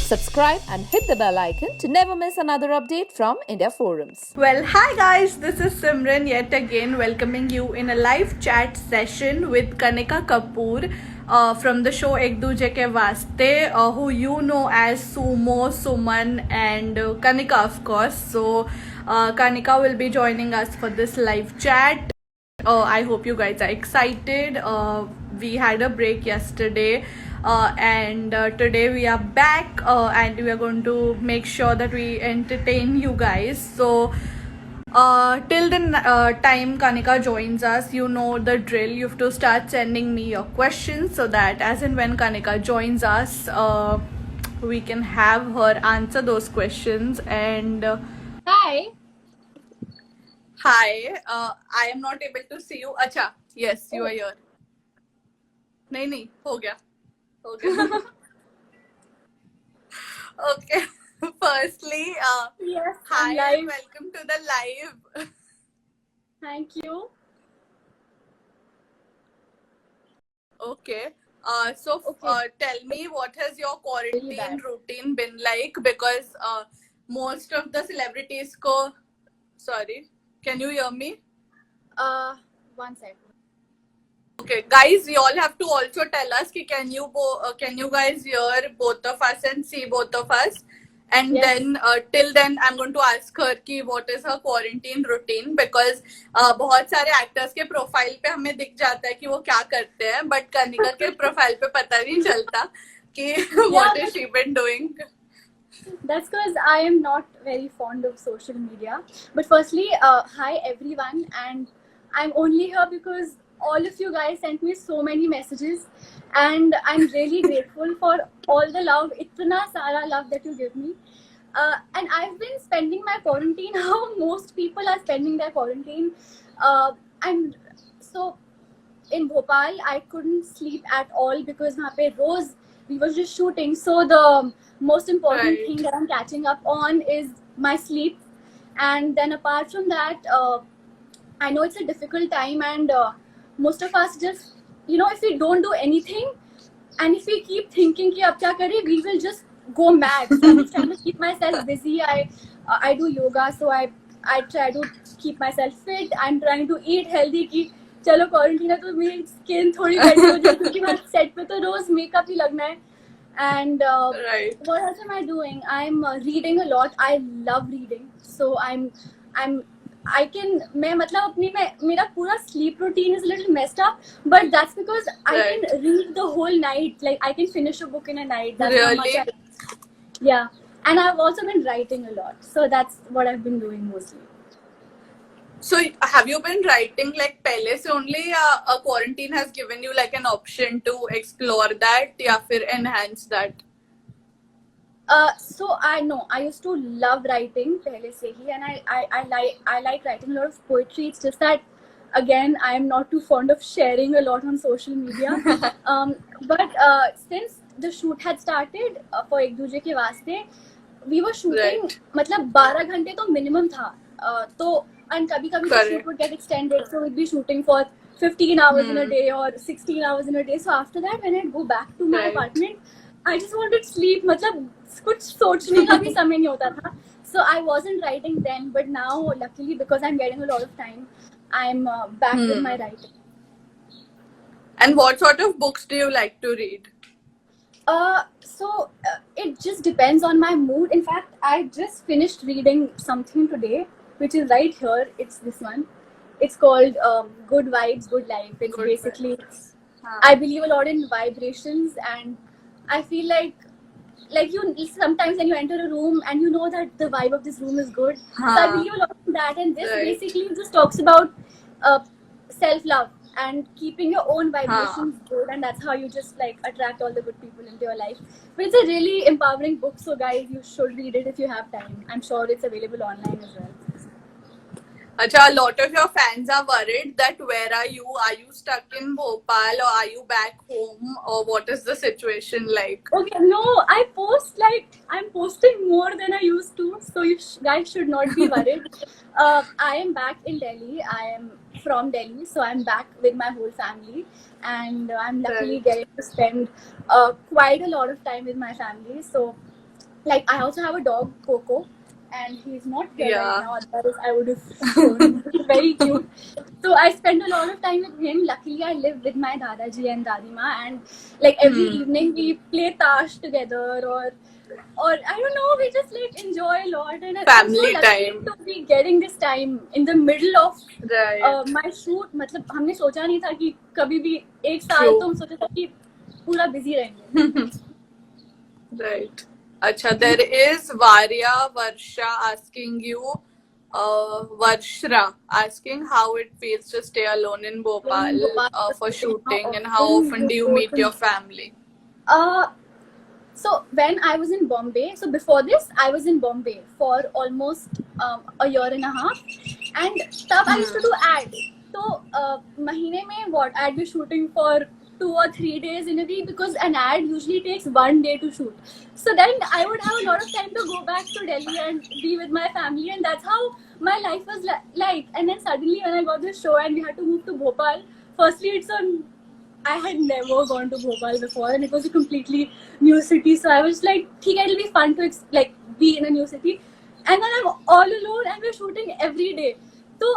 Subscribe and hit the bell icon to never miss another update from India Forums. Well, hi guys, this is Simran yet again welcoming you in a live chat session with Kanika Kapoor from the show Ek Duje Ke Vaste, who you know as Sumo, Suman, and Kanika, of course. So, Kanika will be joining us for this live chat. I hope you guys are excited. We had a break yesterday, and today we are back, and we are going to make sure that we entertain you guys. So, till the time Kanika joins us, you know the drill. You have to start sending me your questions so that as and when Kanika joins us, we can have her answer those questions. And Hi. hi, I am not able to see you. Acha, yes, you are here. नहीं हो गया okay. Firstly, Yes, hi I'm live. and welcome to the live. Thank you. Okay. So Okay. tell me, what has your quarantine bad. routine been like? Because most of the celebrities go. Sorry, can you hear me? One second. Okay, guys, you all have to also tell us ki can you guys hear both of us and see both of us? And Yes. then till then I'm going to ask her कि what is her quarantine routine, because बहुत सारे actors के profile पे हमें दिख जाता है कि वो क्या करते हैं, but कनिका के profile पे पता नहीं चलता कि what is she been doing. That's because I am not very fond of social media. But firstly, hi everyone, and I'm only here because all of you guys sent me so many messages, and I'm really grateful for all the love, itna sara love that you give me. And I've been spending my quarantine how most people are spending their quarantine. And so in Bhopal, I couldn't sleep at all because वहाँ पे रोज we were just shooting. So the most important thing that I'm catching up on is my sleep. And then apart from that, I know it's a difficult time, and most of us just, if we don't do anything, and if we keep thinking कि अब क्या करें, we will just go mad. So I'm just trying to keep myself busy. I do yoga, so I try to keep myself fit. I'm trying to eat healthy कि चलो quarantine है तो मेरी skin थोड़ी बेटर हो जाए क्योंकि मैं सेट पे तो रोज मेकअप ही लगना है. And what else am I doing? I'm reading a lot. I love reading. So मैं मतलब अपनी मेरा पूरा sleep routine is a little messed up, but that's because I can read the whole night. Like I can finish a book in a night. That's how much yeah. And I've also been writing a lot. So that's what I've been doing mostly. So have you been writing like पहले से only, a quarantine has given you like an option to explore that या फिर enhance that? So I know I used to love writing पहले से ही, and I like writing a lot of poetry. It's just that again I am not too fond of sharing a lot on social media. But since the shoot had started for एक दूजे के वास्ते, we were shooting मतलब 12 घंटे तो minimum था. तो and कभी कभी the shoot would get extended, so we'd be shooting for 15 hours in a day or 16 hours in a day. So after that, when I'd go back to my apartment, I just wanted sleep. मतलब कुछ सोचने का भी समय नहीं होता था. So I wasn't writing then, but now luckily because I'm getting a lot of time, I'm back with my writing. And what sort of books do you like to read? So it just depends on my mood. In fact, I just finished reading something today, which is right here. It's this one. It's called Good Vibes, Good Life. It's good basically, I believe a lot in vibrations, and I feel like you sometimes when you enter a room and you know that the vibe of this room is good. So I believe a lot in that, and this basically just talks about self-love and keeping your own vibrations good, and that's how you just like attract all the good people into your life. But it's a really empowering book, so guys, you should read it if you have time. I'm sure it's available online as well. Acha, a lot of your fans are worried that where are you? Are you stuck in Bhopal or are you back home, or what is the situation like? Okay, no, I'm posting more than I used to, so you guys should not be worried. I am back in Delhi. I am from Delhi, so I'm back with my whole family, and I'm luckily getting to spend quite a lot of time with my family. So Like, I also have a dog, Coco, and he's not here Yeah. right now. Otherwise, I would have shown. He's very cute. So I spend a lot of time with him. Luckily, I live with my Dadaji and Dadima, and like every evening we play tash together, or I don't know, we just like enjoy a lot. And I'm Family so lucky time. to be getting this time in the middle of Right. my shoot. मतलब हमने सोचा नहीं था कि कभी भी एक साल True. तो हम सोचा था कि पूरा busy रहेंगे. Right. Acha, there is Varsha asking you, Varshra asking how it feels to stay alone in Bhopal for shooting, and how often do you meet your family? So when I was in Bombay, so before this, I was in Bombay for almost a year and a half, and तब I used to do ad. So महीने में what ad be shooting for 2 or 3 days in a week, because an ad usually takes 1 day to shoot. So then I would have a lot of time to go back to Delhi and be with my family, and that's how my life was like. And then suddenly when I got this show and we had to move to Bhopal, firstly it's on. I had never gone to Bhopal before, and it was a completely new city. So I was like, "Okay, it'll be fun to like be in a new city." And then I'm all alone, and we're shooting every day. So,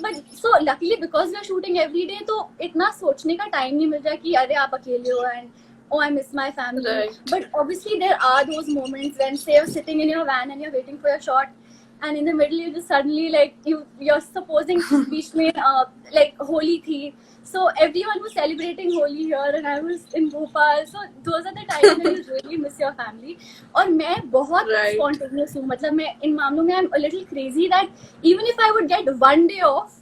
but so luckily because we're shooting every day, तो इतना सोचने का time नहीं मिल रहा कि अरे आप अकेले हो and oh I miss my family. Right. But obviously there are those moments when say you're sitting in your van and you're waiting for your shot. And in the middle, you just suddenly like you're supposing बीच में like Holi थी, so everyone was celebrating Holi here, and I was in Bhopal. So those are the times when you really miss your family. और मैं बहुत Right. spontaneous हूँ, मतलब मैं इन मामलों में I'm a little crazy that even if I would get 1 day off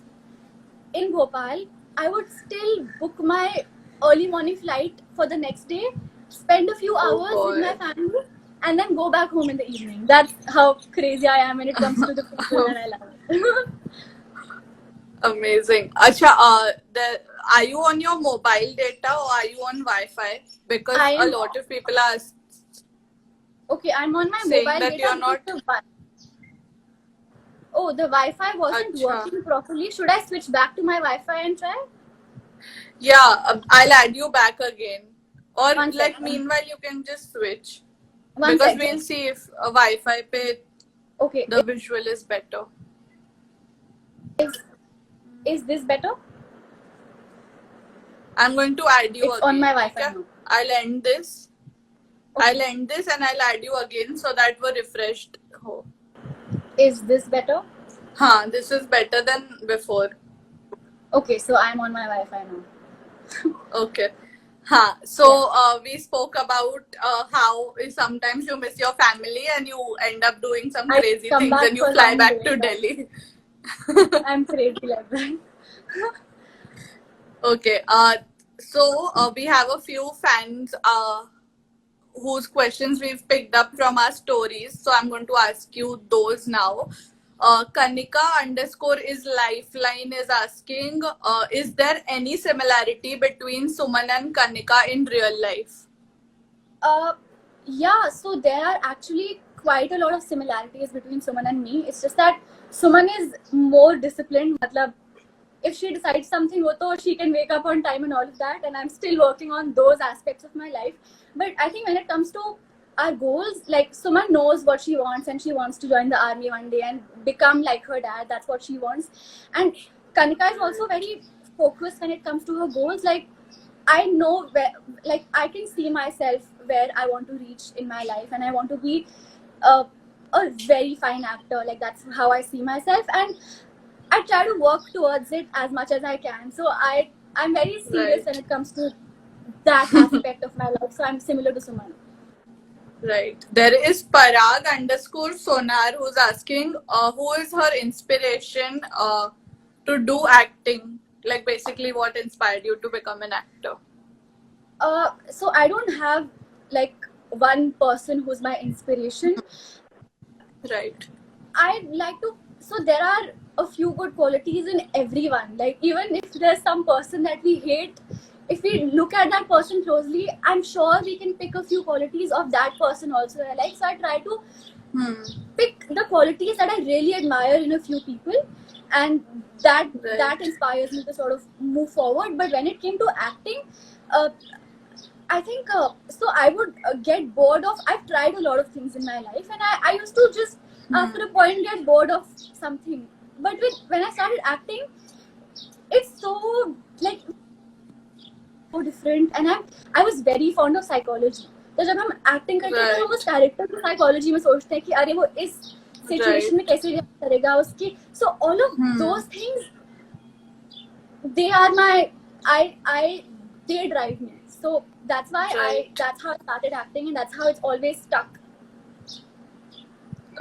in Bhopal, I would still book my early morning flight for the next day, spend a few hours with my family, and then go back home in the evening. That's how crazy I am when it comes to the people that I love. Amazing. Acha, are you on your mobile data or are you on Wi-Fi? Because I a am- lot of people are Okay, I'm on my saying mobile that data. you're not. Oh, the Wi-Fi wasn't Acha. working properly. Should I switch back to my Wi-Fi and try? Yeah, I'll add you back again. Or One like second. meanwhile you can just switch. One Because second. we'll see if Wi-Fi pe Okay, the visual is better. is this better? I'm going to add you It's again. on my Wi-Fi okay? now. I'll end this. Okay. I'll end this and I'll add you again so that we're refreshed. Oh. Is this better? This is better than before. Okay, so I'm on my Wi-Fi now. Okay. So we spoke about how sometimes you miss your family and you end up doing some I crazy come things back and you for fly long back to days. Delhi. I'm crazy like that. Okay. So we have a few fans whose questions we've picked up from our stories. So I'm going to ask you those now. Kanika _ is lifeline is asking, is there any similarity between Suman and Kanika in real life? Yeah, so there are actually quite a lot of similarities between Suman and me. It's just that Suman is more disciplined. Matlab, if she decides something, she can wake up on time and all of that. And I'm still working on those aspects of my life. But I think when it comes to our goals, like Suman knows what she wants, and she wants to join the army one day and become like her dad. That's what she wants. And Kanika is also very focused when it comes to her goals. Like, I know where, like, I can see myself where I want to reach in my life, and I want to be a very fine actor. Like, that's how I see myself, and I try to work towards it as much as I can. So I'm very serious when it comes to that aspect of my life. So I'm similar to Suman. Right. There is Parag _ Sonar who's asking, who is her inspiration to do acting? Like, basically, what inspired you to become an actor? So I don't have like one person who's my inspiration. Right. I like to. So there are a few good qualities in everyone. Like, even if there's some person that we hate, if we look at that person closely, I'm sure we can pick a few qualities of that person also that I like. So I try to pick the qualities that I really admire in a few people, and that inspires me to sort of move forward. But when it came to acting, I think so. I would get bored of. I've tried a lot of things in my life, and I used to just after a point get bored of something. But when I started acting, it's so like so different, and I was very fond of psychology. तो जब हम acting करते हैं तो उस character की psychology में सोचते हैं कि अरे वो इस सिचुएशन में कैसे रिएक्ट करेगा उसकी. So all of those things, they are my they drive me. So that's why that's how I started acting, and that's how it's always stuck.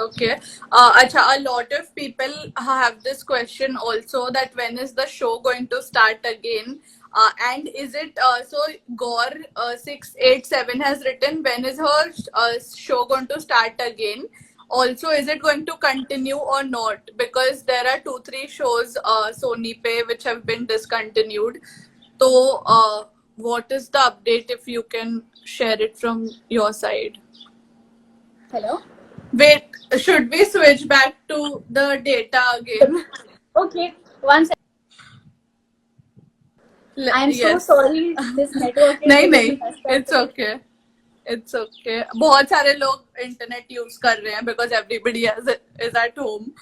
Okay. Acha, a lot of people have this question also, that when is the show going to start again? And is it so? Gore 687 has written, when is her show going to start again? Also, is it going to continue or not? Because there are 2-3 shows Sony Pay which have been discontinued. So, what is the update, if you can share it from your side? Hello. Wait, should we switch back to the data again? Okay, one second. I'm so sorry. This network is नहीं, it's okay. It's okay. बहुत सारे लोग internet use कर रहे हैं because everybody is at home.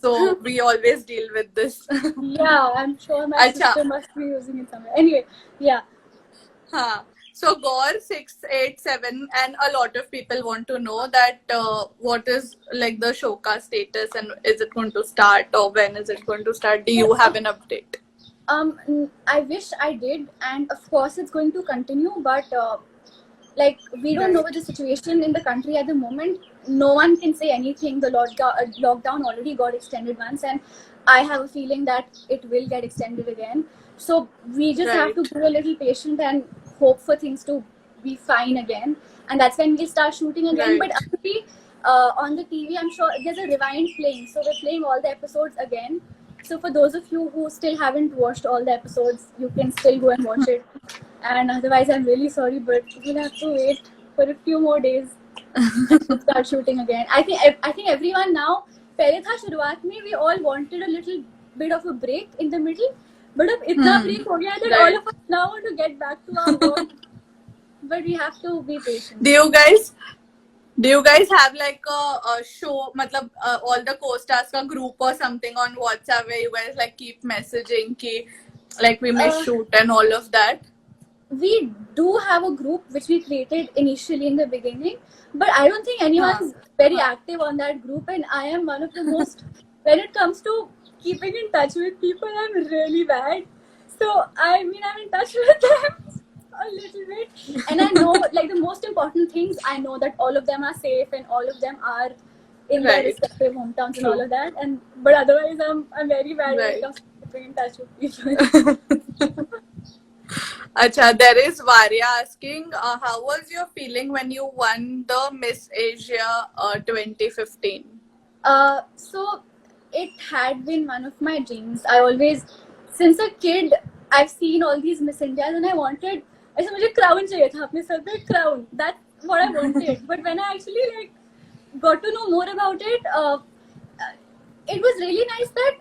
So we always deal with this. Yeah, I'm sure my sister must be using it somewhere. Anyway, yeah. So Gore 687, and a lot of people want to know that what is like the showcase status, and is it going to start, or when is it going to start? Do you have an update? I wish I did, and of course it's going to continue, but like we don't know the situation in the country at the moment. No one can say anything. The lockdown already got extended once, and I have a feeling that it will get extended again. So we just have to be a little patient and hope for things to be fine again, and that's when we start shooting again. But actually, on the TV, I'm sure there's a rewind playing, so we're playing all the episodes again. So for those of you who still haven't watched all the episodes, you can still go and watch it. And otherwise, I'm really sorry, but we'll have to wait for a few more days to start shooting again. I think everyone now, पहले था शुरुआत में, we all wanted a little bit of a break in the middle, but अब इतना break हो गया that all of us now want to get back to our work. But we have to be patient. Do you guys have like a show, matlab all the co-stars ka group or something on WhatsApp where you guys like keep messaging ki like we may shoot and all of that? We do have a group which we created initially in the beginning, but I don't think anyone's very active on that group, and I am one of the most, when it comes to keeping in touch with people, I'm really bad. So I mean, I'm in touch with them a little bit, and I know like the most important things, I know that all of them are safe and all of them are in their respective hometowns and all of that, and but otherwise I'm very bad when it comes to keeping in touch with people. Acha, there is Varya asking, how was your feeling when you won the Miss Asia 2015? So it had been one of my dreams. I always, since a kid, I've seen all these Miss Indias, and I wanted, ऐसे मुझे crown चाहिए था अपने sir पे crown. That's what I wanted. But when I actually like got to know more about it, it was really nice that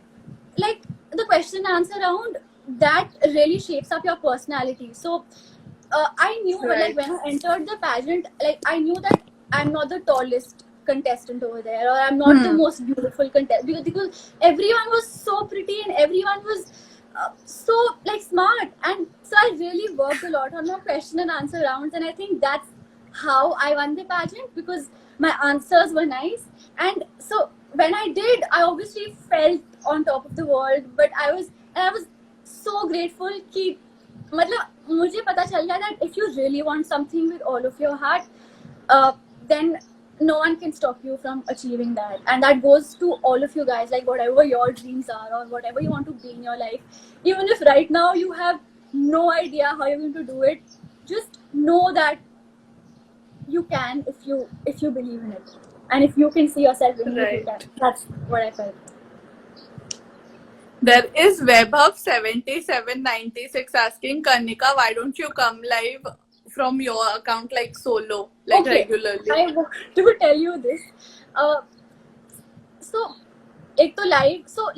like the question and answer round, that really shapes up your personality. So I knew like when I entered the pageant, like I knew that I'm not the tallest contestant over there, or I'm not the most beautiful contestant, because everyone was so pretty and everyone was so like smart, and so I really worked a lot on my question and answer rounds, and I think that's how I won the pageant, because my answers were nice. And so when I did, I obviously felt on top of the world, but I was so grateful कि मतलब मुझे पता चल गया that if you really want something with all of your heart, then no one can stop you from achieving that. And that goes to all of you guys, like whatever your dreams are or whatever you want to be in your life, even if right now you have no idea how you're going to do it, just know that you can if you believe in it, and if you can see yourself in it, you can. That's what I felt. There is Webhub 7796 asking, Karnika, why don't you come live from your account like solo, like regularly? I want to tell you this. So, एक तो live. So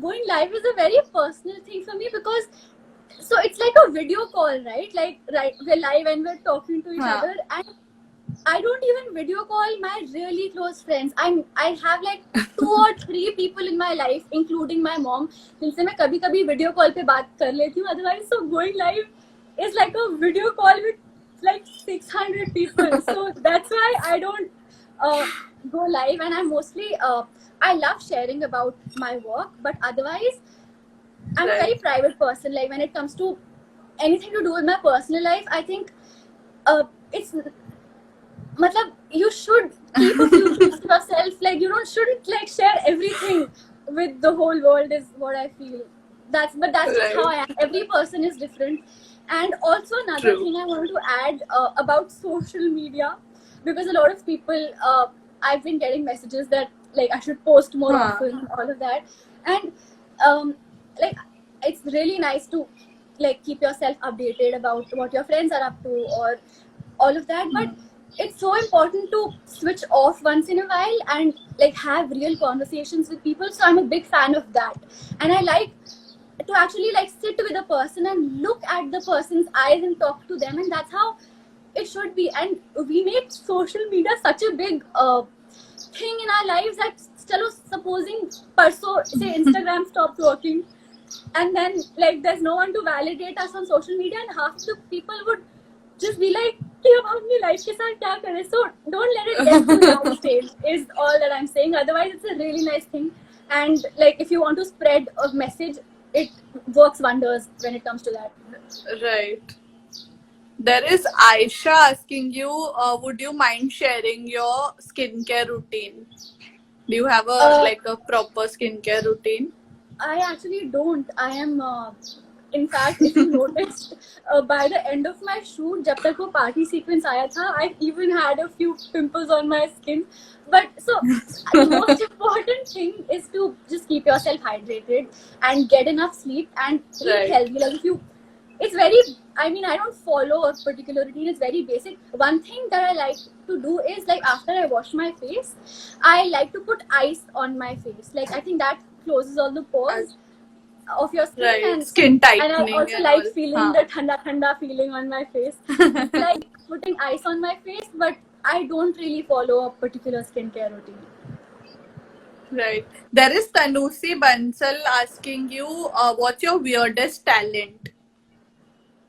going live is a very personal thing for me, because so it's like a video call, right? Like, right, we're live and we're talking to each Huh. other, and I don't even video call my really close friends. I have like 2 or 3 people in my life, including my mom, जिनसे मैं कभी कभी video call पे बात कर लेती हूँ. Otherwise, so going live is like a video call with like 600 people. So that's why I don't go live, and I'm mostly I love sharing about my work, but otherwise I'm a very Right. private person. Like when it comes to anything to do with my personal life, I think it's matlab, you should keep a few things to yourself. Like you shouldn't like share everything with the whole world is what I feel. That's just how I am. Every person is different. And also another True. thing I want to add about social media, because a lot of people I've been getting messages that like I should post more Huh. often, all of that. And like it's really nice to like keep yourself updated about what your friends are up to or all of that, but it's so important to switch off once in a while and like have real conversations with people. So I'm a big fan of that, and I like to actually like sit with a person and look at the person's eyes and talk to them, and that's how it should be. And we make social media such a big thing in our lives that chalo, supposing parso say Instagram stopped working, and then like there's no one to validate us on social media, and half the people would just be like कि अब हम अपनी life के साथ क्या करें. So don't let it get to that stage is all that I'm saying. Otherwise it's a really nice thing, and like if you want to spread a message, it works wonders when it comes to that. Right. There is Aisha asking you, would you mind sharing your skincare routine? Do you have a like a proper skincare routine? I actually don't. I am in fact, if you noticed, by the end of my shoot, जब तक वो party sequence आया था, I even had a few pimples on my skin. But so the most important thing is to just keep yourself hydrated and get enough sleep and eat Right. healthy. Like if you, it's very. I mean, I don't follow a particular routine. It's very basic. One thing that I like to do is like after I wash my face, I like to put ice on my face. Like I think that closes all the pores of your skin, Right. and Skin and I tightening also and like all. feeling the thanda feeling on my face. It's like putting ice on my face, but I don't really follow a particular skincare routine. Right. There is Tanusi Bansal asking you, what's your weirdest talent?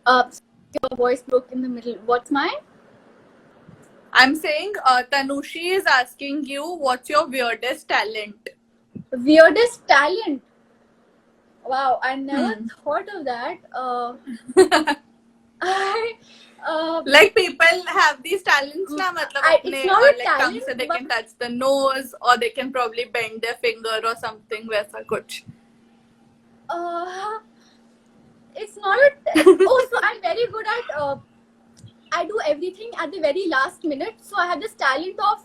Your voice broke in the middle. What's mine? I'm saying Tanushi is asking you, what's your weirdest talent? Weirdest talent. Wow, I never thought of that. I Like people have these talents ना मतलब it's अपने not a like tongue talent, से they but can touch the nose or they can probably bend their finger or something वैसा कुछ. it's not a oh, so I'm very good at I do everything at the very last minute. So I have this talent of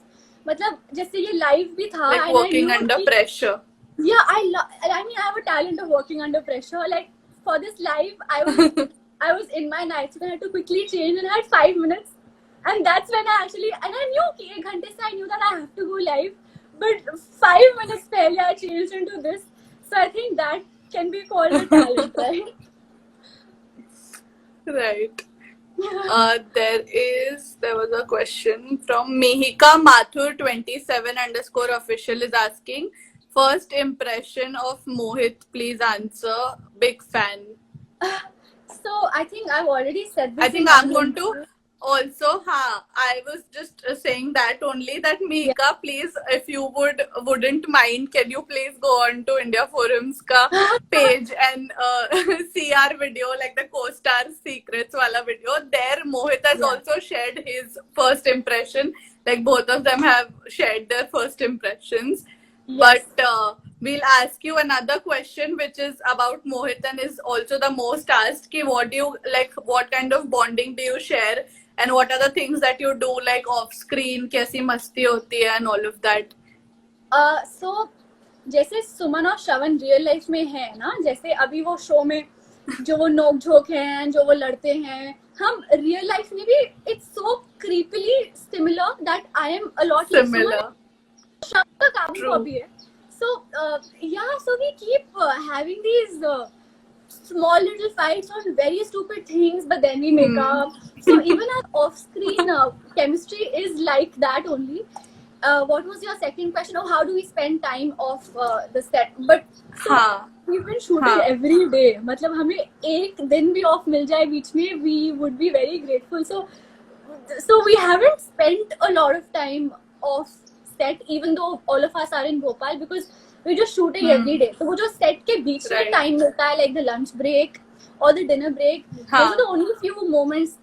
मतलब जैसे ये live भी था, Like and working I knew under कि, pressure. yeah, I mean I have a talent of working under pressure. Like for this live, I was in my night suit and I had to quickly change, and I had 5 minutes, and that's when I actually, and I knew कि 1 घंटे से I knew that I have to go live, but 5 minutes पहले I changed into this. So I think that can be called a talent, right? Right. There was a question from Mihika Mathur 27_official is asking, first impression of Mohit, please answer. Big fan. So I think I've already said this. I think I'm going to also, I was just saying that only that Mihika, please, if you wouldn't mind, can you please go on to India Forums ka page and see our video, like the co-star secrets wala video. There, Mohit has also shared his first impression. Like both of them have shared their first impressions. Yes. But we'll ask you another question, which is about Mohit and is also the most asked. Ki what do you like? What kind of bonding do you share? And what are the things that you do like off screen? कैसी मस्ती होती है and all of that. So जैसे सुमन और श्रवण real life में है ना, जैसे अभी वो शो में जो वो नोक झोंक हैं, जो वो लड़ते हैं, हम रियल लाइफ में भी it's so creepily similar that I am a lot like Similar. श्रवण का काबू कॉपी है. So yeah, so we keep having these small little fights on very stupid things, but then we make up. So even our off-screen chemistry is like that only. What was your second question? Oh, how do we spend time off the set? But so, हाँ we've been shooting हाँ every day. मतलब हमें एक दिन भी off मिल जाए बीच में, we would be very grateful. So we haven't spent a lot of time off set, even though all of us are in Bhopal, because we're just shooting every day. So वो जो set के बीच में Right. time मिलता है, like the lunch break or the dinner break, हाँ. those are the only few moments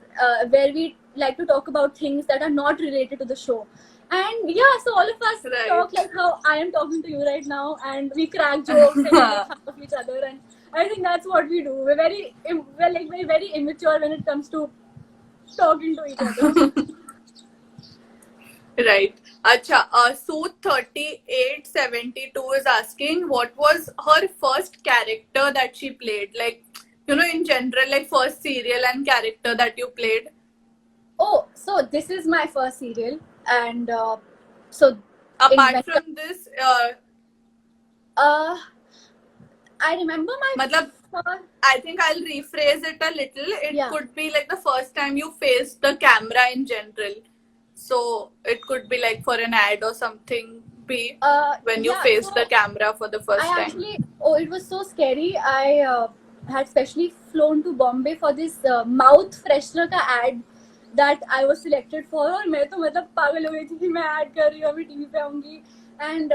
where we like to talk about things that are not related to the show. And yeah, so all of us Right. talk like how I am talking to you right now, and we crack jokes and we make fun of each other, and I think that's what we do. We're like very immature when it comes to talking to each other. Right. Acha, Soot 3872 is asking what was her first character that she played? Like, you know, in general, like first serial and character that you played. Oh, so this is my first serial, and so Apart from this, I remember my matlab, first, I think I'll rephrase it a little. It Yeah. could be like the first time you faced the camera in general. So it could be like for an ad or something. Be when you yeah, faced so the camera for the first I time. actually, it was so scary. I had specially flown to Bombay for this mouth freshener का ad that I was selected for, और मैं तो मतलब पागल हो गई थी कि मैं ad कर रही हूँ, अभी TV पे आऊँगी. And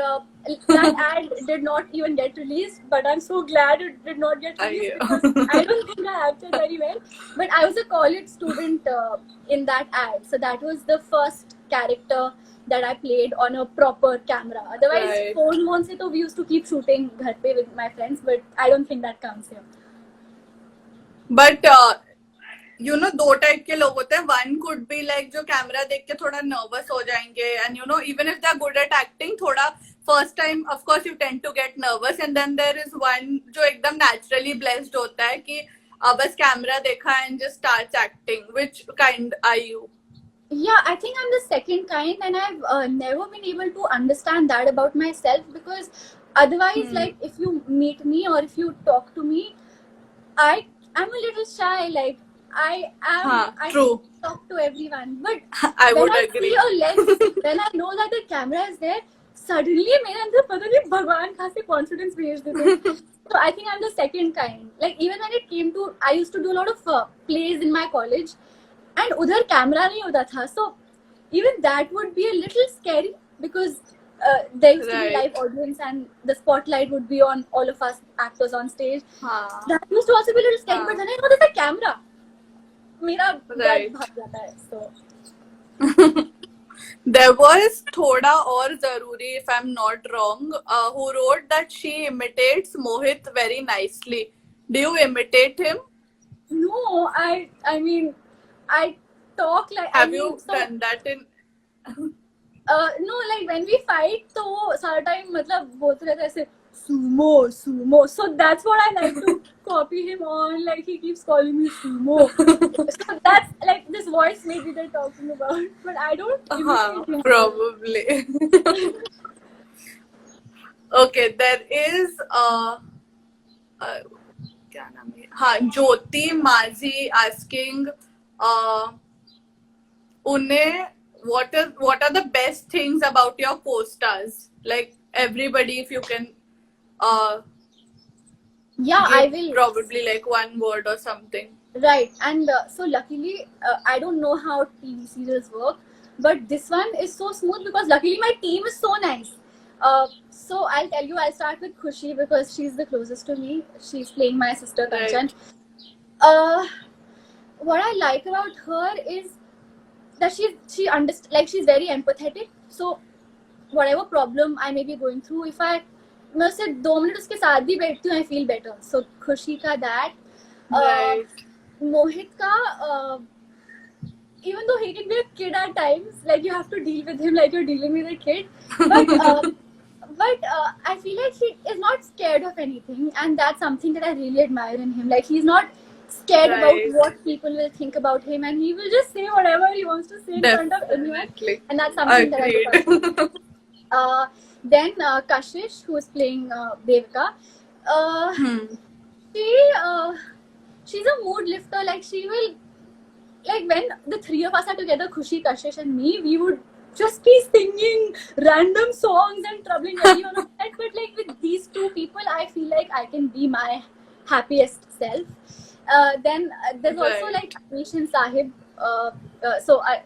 that ad did not even get released, but I'm so glad it did not get released because I don't think I acted very well. But I was a college student in that ad, so that was the first character that I played on a proper camera. Otherwise, Right. phone se to we used to keep shooting घर पे with my friends, but I don't think that counts here. But you know, दो type के लोग होते हैं. One could be like जो camera देख के थोड़ा nervous हो जाएंगे, and you know, even if they're good at acting, थोड़ा first time of course you tend to get nervous, and then there is one जो एकदम naturally blessed होता है कि बस कैमरा देखा and just starts acting. Which kind are you? Yeah, I think I'm the second kind, and I've never been able to understand that about myself, because otherwise, like if you meet me or if you talk to me, I'm a little shy. Like I True. talk to everyone, but I would when agree. I see a lens, when I know that the camera is there, suddenly मेरे अंदर पता नहीं भगवान कहाँ से confidence भेज देते. So I think I'm the second kind. Like even when it came to, I used to do a lot of plays in my college, and उधर कैमरा नहीं होता था, so even that would be a little scary because there used to be Right. live audience and the spotlight would be on all of us actors on stage. हाँ. That used to also be a little scary, but then I know there's a camera. मेरा Right. blood भाग जाता है, so There was Thoda or Zaruri, if I'm not wrong, who wrote that she imitates Mohit very nicely. Do you imitate him? no, I mean I talk like. Have I mean, you done that in? No, like when we fight, तो वो सारा time मतलब बोलते रहते ऐसे sumo. So that's what I like to copy him on. Like he keeps calling me sumo. So that's like this voice maybe they're talking about, but I don't imitate him. Probably. Okay, there is क्या नाम है? हाँ, Jyoti Mazi asking उन्हें what are the best things about your co-stars? Like everybody, if you can Yeah, give I will. probably like one word or something. Right, and so luckily, I don't know how TV serials work, but this one is so smooth because luckily my team is so nice. So I'll tell you, I'll start with Khushi because she's the closest to me. She's playing my sister Right. Kanchan. What I like about her is that she understands, like she's very empathetic. So whatever problem I may be going through, if मैं उससे 2 minute उसके साथ भी बैठती हूँ, I feel better. So खुशी का that. Right. Mohit ka, even though he can be a kid at times, like you have to deal with him like you're dealing with a kid, but I feel like he is not scared of anything, and that's something that I really admire in him. Like he's not scared Right. about what people will think about him, and he will just say whatever he wants to say in front of anyone, Definitely. and that's something that I look up to. Agreed. Then Kashish, who is playing Devika. She she's a mood lifter. Like she will, like when the three of us are together, Khushi, Kashish, and me, we would just be singing random songs and troubling everyone of that. But like with these two people, I feel like I can be my happiest self. Then there's also Right. like Anish and Sahib.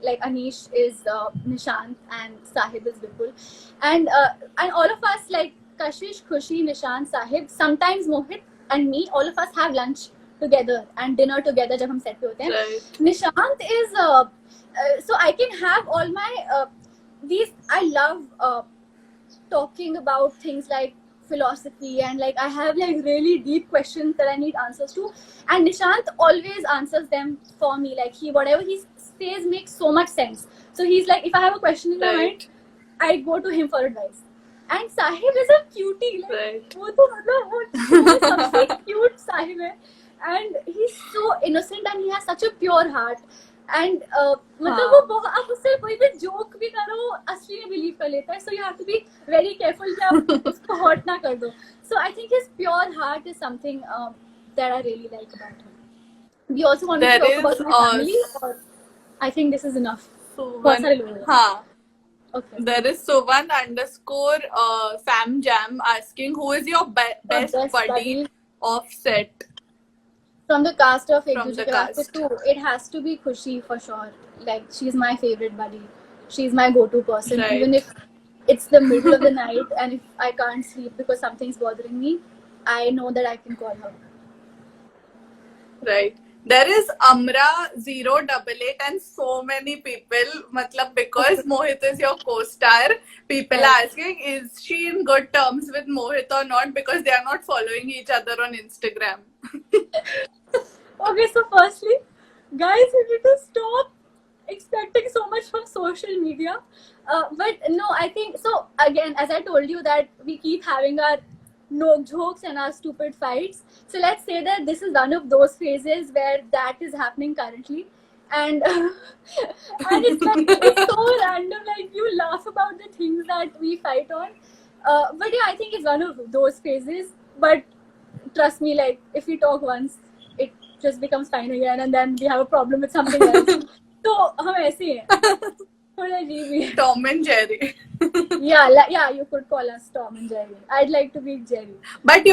Like Anish is Nishant and Sahib is Vipul, and all of us like Kashish, Khushi, Nishant, Sahib, sometimes Mohit and me, all of us have lunch together and dinner together जब हम set पे होते हैं. Right. Nishant is so I can have all my these. I love talking about things like philosophy, and like I have like really deep questions that I need answers to, and Nishant always answers them for me. Like whatever he says makes so much sense. So he's like, if I have a question in my mind, Right. I go to him for advice. And Sahib is a cutie. Like, Right. वो तो मतलब वो सबसे cute Sahib है. And he's so innocent and he has such a pure heart. And मतलब वो बहुत, आप उससे कोई भी joke भी करो वो असली में believe कर लेता है. So you have to be very careful कि आप उसको hurt ना कर दो. So I think his pure heart is something that I really like about him. We also want to There talk is about my family, or I think this is enough. बहुत सारे लोग हैं. हाँ. Okay. There is Suvan underscore Fam Jam asking who is your best best buddy buddy. of set? From the cast of Ek From Duje the Ke Raaste cast. too, it has to be Khushi for sure. Like she's my favorite buddy. She's my go-to person. Right. Even if it's the middle of the night and if I can't sleep because something's bothering me, I know that I can call her. Right. There is Amra 088 and so many people. Matlab because Mohit is your co-star, people are Right. asking is she in good terms with Mohit or not because they are not following each other on Instagram. Okay, so firstly, guys, we need to stop expecting so much from social media. But no, I think so. Again, as I told you, that we keep having our no jokes and our stupid fights. So let's say that this is one of those phases where that is happening currently, and and it's so random. Like you laugh about the things that we fight on. But yeah, I think it's one of those phases. But trust me, like if we talk once, it just becomes fine again, and then we have a problem with something else. So हम ऐसे ही हैं. थोड़ा अजीब ही है. Tom and Jerry. Yeah, you could call us Tom and Jerry. I'd like to be Jerry. But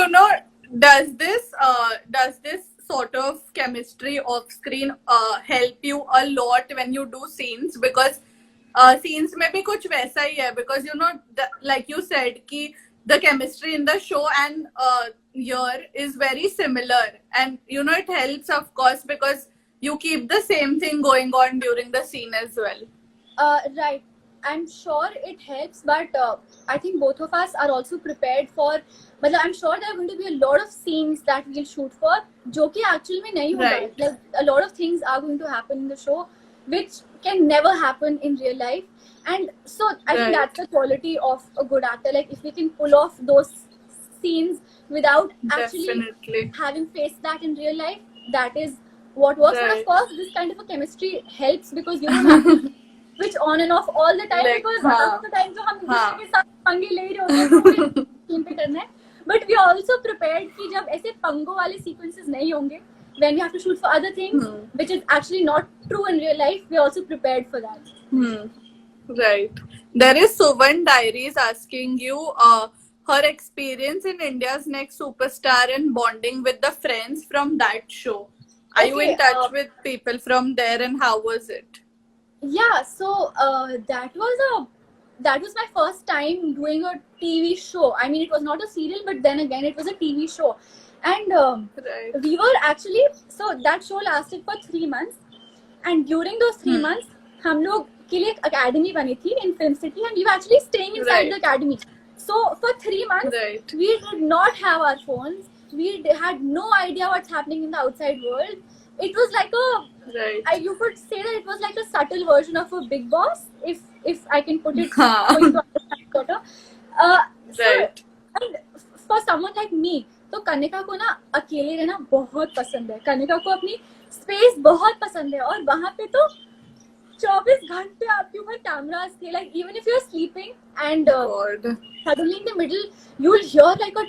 does this sort of chemistry off screen help you a lot when you do scenes? Because scenes में भी कुछ वैसा ही है. Because like you said कि the chemistry in the show and here is very similar, and it helps of course because you keep the same thing going on during the scene as well. Right. I'm sure it helps, but I think both of us are also prepared for. But I'm sure there are going to be a lot of scenes that we'll shoot for, जो कि actually में नहीं होगा. Right. Like a lot of things are going to happen in the show, which can never happen in real life. And so I think Right. that's the quality of a good actor. Like if we can pull off those scenes without actually Definitely. having faced that in real life, that is what works. And of Right. course, this kind of a chemistry helps because you don't have to switch on and off all the time, Like, because हाँ. half of the time जो हम हाँ. दूसरे के साथ पंगे ले रहे होते हैं तो फिर scene पे करना है. But we are also prepared कि जब ऐसे पंगों वाले sequences नहीं होंगे, when we have to shoot for other things, which is actually not true in real life, we are also prepared for that. Right. There is Suvan Diaries asking you her experience in India's Next Superstar and bonding with the friends from that show. Are you in Okay, touch with people from there, and how was it? Yeah, so that was my first time doing a TV show. I mean, it was not a serial, but then again, it was a TV show, and Right. we were actually, so that show lasted for 3 months, and during those 3 months, हम लोग के लिए एक academy बनी थी in Film City, and we were actually staying inside Right. the academy. So for 3 months, Right. we did not have our phones. We had no idea what's happening in the outside world. It was like Right. you could say that it was like a subtle version of a Big Boss, if I can put it हाँ. for you to understand better. Right. And for someone like me, तो कनिका को ना अकेले रहना बहुत पसंद है. कनिका को अपनी स्पेस बहुत पसंद है, और वहाँ पे तो 24 घंटे आपके ऊपर cameras थे. Like even if you're sleeping and God. suddenly in the middle you'll hear like a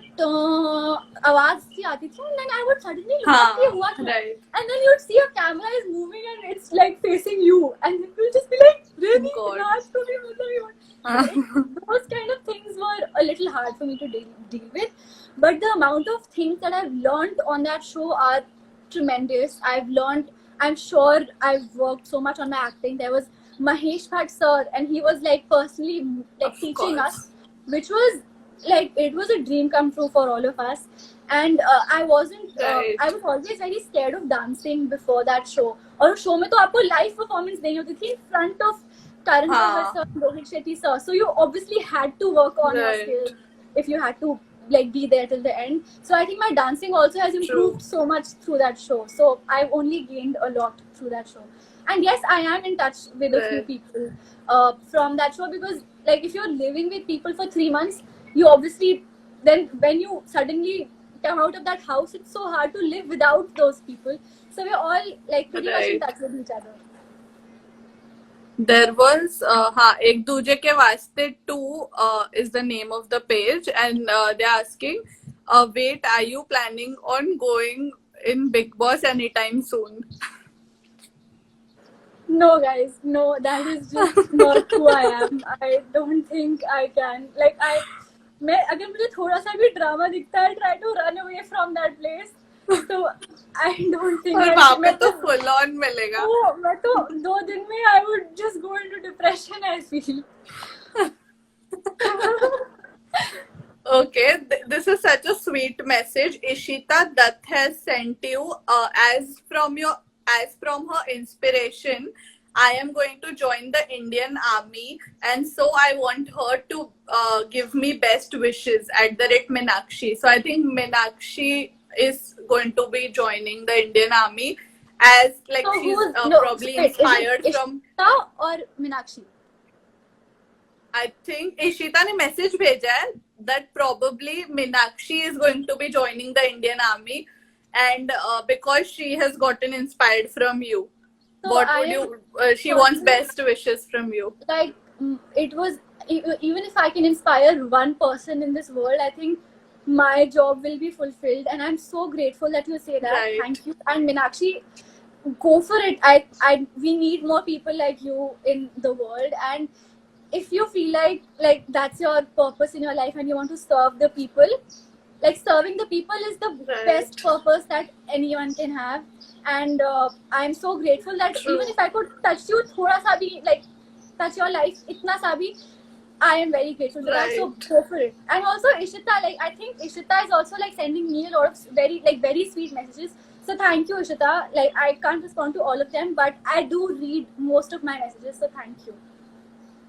आवाज सी आती थी, and then I would suddenly look up कि हुआ क्या? Right. And then you'd see a camera is moving and it's like facing you, and you'll just be like, really? God. राज को भी मतलब ये those kind of things were a little hard for me to deal with, but the amount of things that I've learned on that show are tremendous. I'm sure I've worked so much on my acting. There was Mahesh Bhatt sir, and he was like personally like Of teaching course. us, which was like, it was a dream come true for all of us. And I wasn't Right. I was always very scared of dancing before that show. और उस show में तो आपको live performance देनी होती थी in front of Karan Johar हाँ. sir, Rohit Shetty sir. So you obviously had to work on your Right. skills if you had to like be there till the end. So I think my dancing also has improved so much through that show. So I've only gained a lot through that show. And yes, I am in touch with a few Right. people from that show, because like if you're living with people for 3 months, you obviously, then when you suddenly come out of that house, it's so hard to live without those people. So we're all like pretty much in Right. touch with each other. There was हाँ एक दूजे के वास्ते 2 is the name of the page, and they're asking, wait, are you planning on going in Big Boss anytime soon? No, guys, no, that is just not who I am. I don't think I can. Like मैं अगर मुझे थोड़ा सा भी drama दिखता है, try to run away from that place. So I don't think. और वहाँ पे तो full on मिलेगा. मैं तो 2 दिन में I would just go into depression, I feel. Okay, this is such a sweet message. Ishita Dutt has sent you as from her inspiration, I am going to join the Indian Army, and so I want her to give me best wishes @Meenakshi. So I think Meenakshi is going to be joining the Indian Army, as like So she's who's- no, probably wait, is it inspired from. Ishita or Meenakshi? I think Ishita ने message भेजा है that probably Meenakshi is going to be joining the Indian Army, and because she has gotten inspired from you. So What I would am you? She wants best wishes from you. like it was, even if I can inspire one person in this world, I think my job will be fulfilled, and I'm so grateful that you say that. Right. Thank you. And Meenakshi, go for it. We need more people like you in the world, and if you feel like that's your purpose in your life and you want to serve the people, like serving the people is the Right. best purpose that anyone can have. And I'm so grateful that True. even if I could touch you thoda sa bhi, like touch your life itna sa bhi, I am very grateful for that. So Right. go for it. And also Ishita, like I think Ishita is also like sending me a lot of very sweet messages. So thank you, Ishita. Like I can't respond to all of them, but I do read most of my messages. So thank you.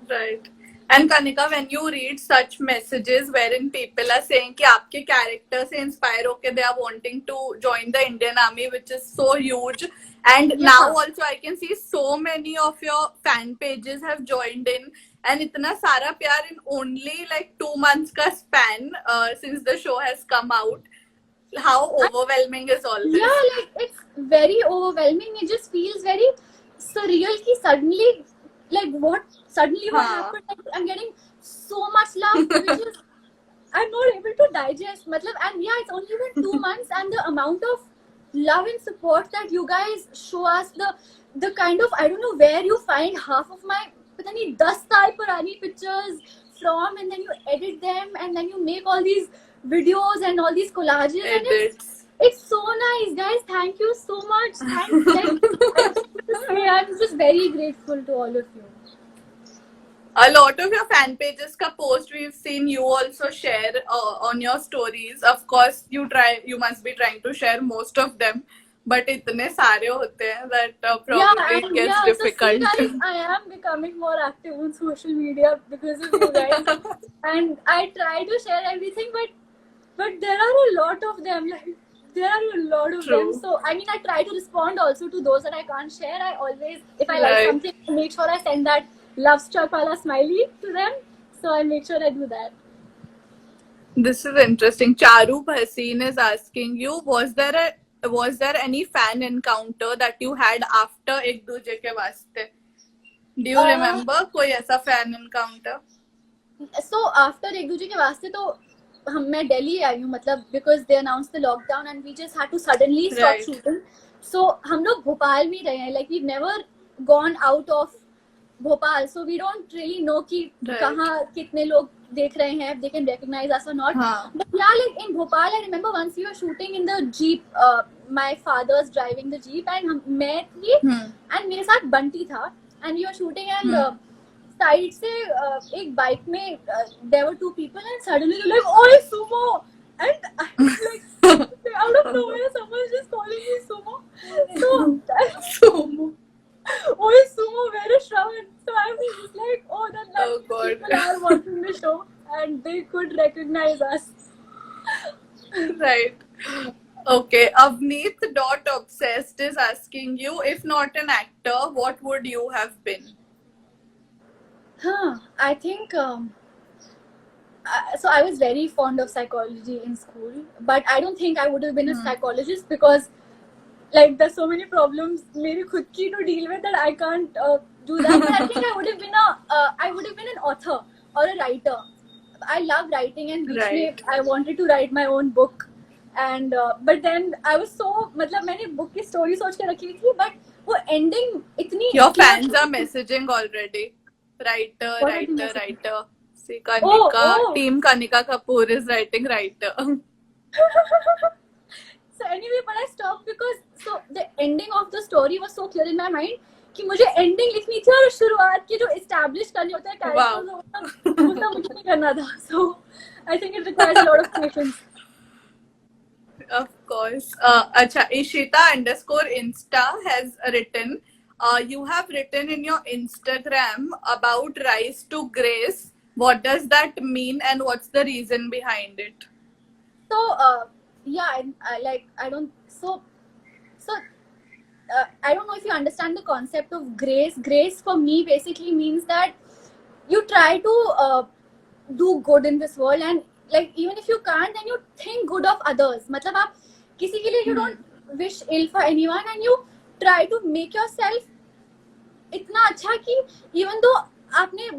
Right. And Kanika, when you read such messages wherein people are saying कि आपके character से inspire होके they are wanting to join the Indian Army, which is so huge. And Yeah. now also I can see so many of your fan pages have joined in, and इतना सारा प्यार in only like 2 months का span since the show has come out. How overwhelming is all this? Yeah, like it's very overwhelming. It just feels very surreal कि suddenly, like what हाँ. happened? Like, I'm getting so much love, which is I'm not able to digest. Matlab, and yeah, it's only been 2 months, and the amount of love and support that you guys show us, the kind of, I don't know where you find half of my पता नहीं 10 साल पुरानी pictures from, and then you edit them, and then you make all these videos and all these collages, and Edits. it's so nice, guys. Thank you so much. I'm just very grateful to all of you. A lot of your fan pages ka post we've seen you also share on your stories. Of course, you must be trying to share most of them, but इतने सारे होते हैं that probably it gets difficult. So see, guys, I am becoming more active on social media because of you guys, and I try to share everything, but there are a lot of them. Like there are a lot of True. them. So I mean, I try to respond also to those that I can't share. I always, if I like Right. something, I make sure I send that love struck wala smiley to them. So I make sure I do that. This is interesting. Charu Bhasin is asking you, was there any fan encounter that you had after Ek Duje Ke Vaste? Do you remember कोई ऐसा fan encounter? So after एक दूसरे के वास्ते तो मैं दिल्ली आई हूँ, मतलब because they announced the lockdown and we just had to suddenly stop Right. shooting. So हम लोग भोपाल में रहे हैं, like we've never gone out of Bhopal, so we don't really know कि Right. कहाँ कितने लोग देख रहे हैं, if they can recognize us or not. हाँ. But yeah, like in Bhopal, I remember once we were shooting in the jeep. My father's driving the jeep and मैं थी and मेरे साथ बंटी था and we were shooting and side से एक bike में there were two people and suddenly they're like, "Oi, sumo!" And I was like, out of nowhere, someone is just calling me sumo. So Sumo. "Oi, sumo, where is Shravan?" So I was just like, "Oh, that Oh, God. people are watching the show and they could recognize us." Right. Okay. Avneet dot obsessed is asking you, if not an actor, what would you have been? I think so I was very fond of psychology in school, but I don't think I would have been a psychologist because like there's so many problems मेरी खुद की to deal with that I can't do that. But I think I would have been an author or a writer. I love writing and Right. I wanted to write my own book. And but then I was so मतलब मैंने book की story सोच के रखी हुई थी, but वो ending इतनी Your fans are messaging already. Writer, What are they writer, messaging? writer. See, Kanika, Oh. Team Kanika Kapoor is writing writer. So anyway, but I stopped because so the ending of the story was so clear in my mind कि मुझे ending लिखनी थी और शुरुआत की जो establish करनी होता है characters वो सब मुझे नहीं करना था. So I think it requires a lot of patience. Of course. Acha, Ishita _ Insta has written, you have written in your Instagram about Rise to Grace. What does that mean and what's the reason behind it? So yeah, I don't I don't know if you understand the concept of grace. Grace for me basically means that you try to do good in this world and like even if you can't then you think good of others. मतलब आप किसी के लिए you don't wish ill for anyone and you try to make yourself इतना अच्छा कि even though आपने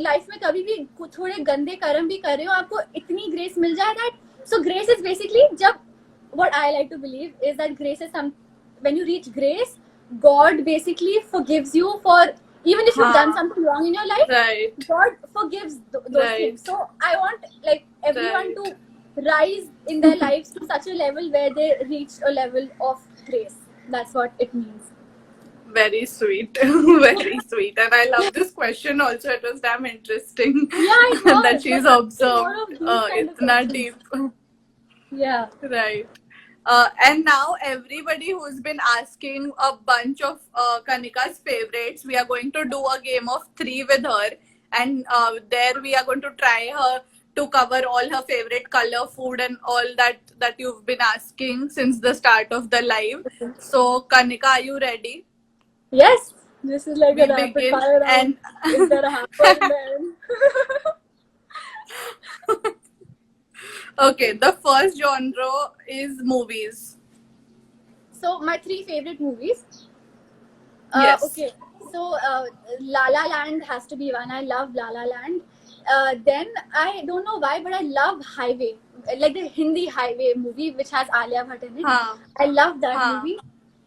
life में कभी भी थोड़े गंदे कर्म भी कर रहे हो आपको इतनी ग्रेस मिल जाए that so grace is basically जब what I like to believe is that grace is some when you reach grace God basically forgives you for even if you've done something wrong in your life. Right. God forgives those Right. things. So I want like everyone Right. to rise in their lives to such a level where they reach a level of grace. That's what it means. Very sweet. Very sweet. And I love this question also. It was damn interesting. Yeah, it was. That she's Like, observed. a lot of these kind of Itna questions. deep. Yeah. Right. And now everybody who's been asking a bunch of Kanika's favorites, we are going to do a game of 3 with her. And there we are going to try her to cover all her favorite color, food and all that you've been asking since the start of the live. So Kanika, are you ready? Yes. This is like We a rapid begin fire round. and Is there a hamper man? okay, the first genre is movies. So my 3 favorite movies. Yes. Okay. So La La Land has to be one. I love La La Land. Then I don't know why, but I love Highway, like the Hindi Highway movie which has Alia Bhatt in it. हाँ. I love that हाँ. movie.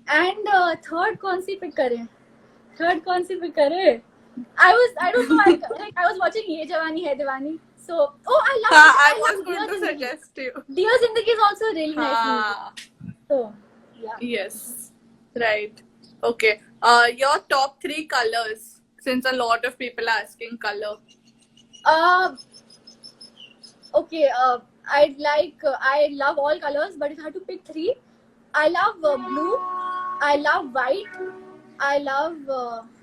And third कौन सी pick करें? Third कौन सी pick करें? I don't know. I was watching Ye Jawani Hai Diwani. So I love. I was love going to Dear Zindagi. suggest you. Dear Zindagi is also a really nice हाँ. movie. So yeah. Yes. Right. Okay. Your top 3 colors, since a lot of people are asking color. Okay. I love all colors, but if I had to pick 3, I love blue. I love white. I love.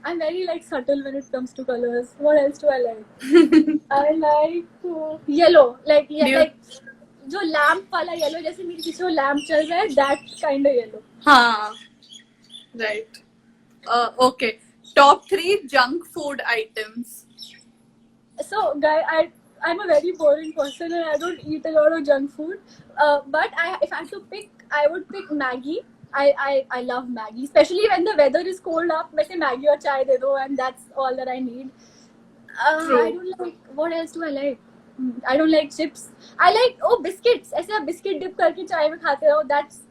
I'm very like subtle when it comes to colors. What else do I like? I like yellow. Like like जो lamp वाला yellow जैसे मेरे पीछे वो lamp चल रहा है that kind of yellow. हाँ. Right. Okay. Top 3 junk food items. So I'm a very boring person and I don't eat a lot of junk food. But if I had to pick, I would pick Maggie. I love Maggie, especially when the weather is cold up. मैं से Maggie और चाय दे दो, and that's all that I need. True. I don't like. What else do I like? I don't like chips. I like biscuits. ऐसे आप biscuit dip करके चाय में खाते हो.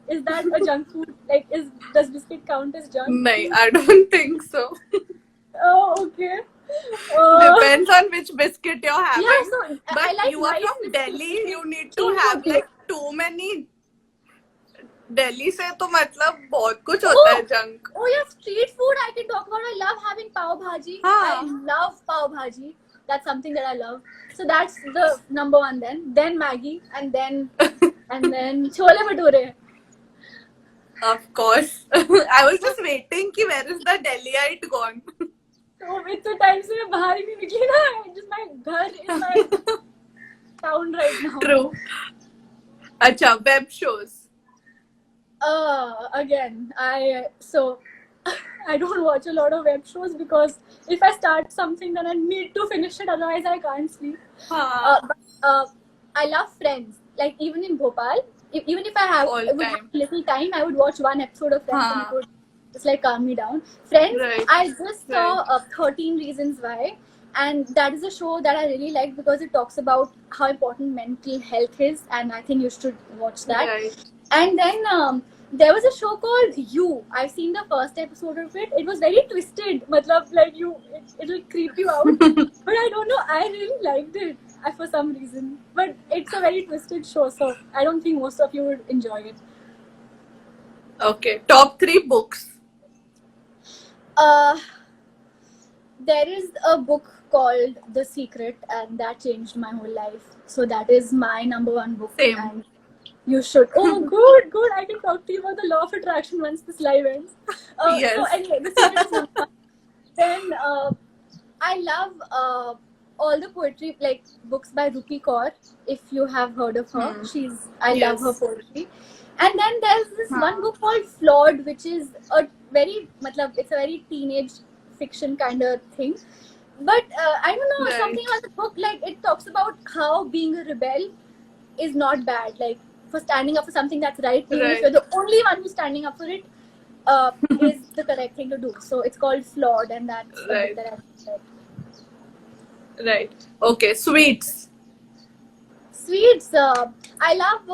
Is that a junk food? Like does biscuit count as junk? No, I don't think so. Oh, okay. Depends on which biscuit you're having. Yeah, so but I like you are rice from biscuits. Delhi. You need to Teen have food, like too many. Delhi से तो मतलब बहुत कुछ होता है junk. Oh yeah, street food I can talk about. I love having pav bhaji. हाँ. I love pav bhaji. That's something that I love. So that's the number one then. Then Maggie and then chole bhature. Of course. I was just waiting कि where is the Delhiite gone? So with the time से मैं बाहर ही नहीं निकली ना. Just my घर is my town right now. True. अच्छा, web shows. Again, I don't watch a lot of web shows because if I start something, then I need to finish it. Otherwise, I can't sleep. I love Friends. Like even in Bhopal, even if I have little time, I would watch one episode of Friends and it would just like calm me down. Friends, Right. I just saw 13 Reasons Why, and that is a show that I really like because it talks about how important mental health is, and I think you should watch that. Right. And then there was a show called You. I've seen the first episode of it. It was very twisted. Matlab, like it'll creep you out. But I don't know. I really liked it for some reason. But it's a very twisted show, so I don't think most of you would enjoy it. Okay. Top 3 books. There is a book called The Secret, and that changed my whole life. So that is my number one book. Same. And you should. Oh, good. I can talk to you about the law of attraction once this live ends. Yes. So anyway, The Secret is number one. Then I love all the poetry, like books by Rupi Kaur. If you have heard of her, I love her poetry. And then there's this one book called Flawed, which is it's a very teenage fiction kind of thing. But I don't know, something about the book, like it talks about how being a rebel is not bad. Like for standing up for something that's right, even if you're the only one who's standing up for it, is the correct thing to do. So it's called Flawed, and that's the book that I read. Right. Okay. Sweets. I love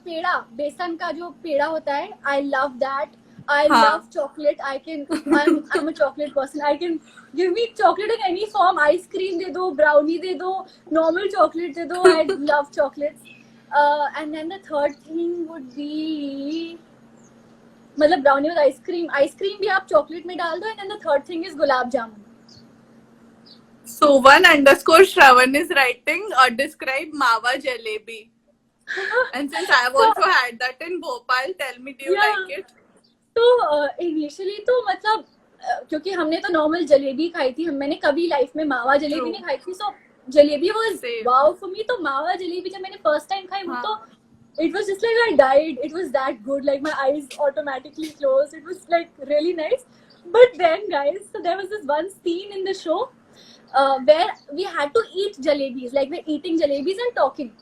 peda. Besan ka jo peda hota hai. I love that. I love chocolate. I'm a chocolate person. I can give me chocolate in any form. Ice cream de do, brownie de do, normal chocolate de do. I love chocolates. And then the third thing would be मतलब brownie with ice cream. Ice cream भी आप chocolate में डाल दो. And then the third thing is gulab jamun. So _Shravan is writing describe Mawa Jalebi. And since I've also had that in Bhopal, tell me, do you like it? तो initially तो मतलब क्योंकि हमने तो normal jalebi खाई थी, मैंने कभी लाइफ में मावा जलेबी नहीं खाई थी. So jalebi was wow for me. तो मावा जलेबी जब मैंने फर्स्ट टाइम खाई वो तो it was just like I died. It was that good. Like my eyes automatically closed. It was like really nice. But then guys, so there was this one scene in the show where we had to eat jalebis. Like we're eating jalebis and talking.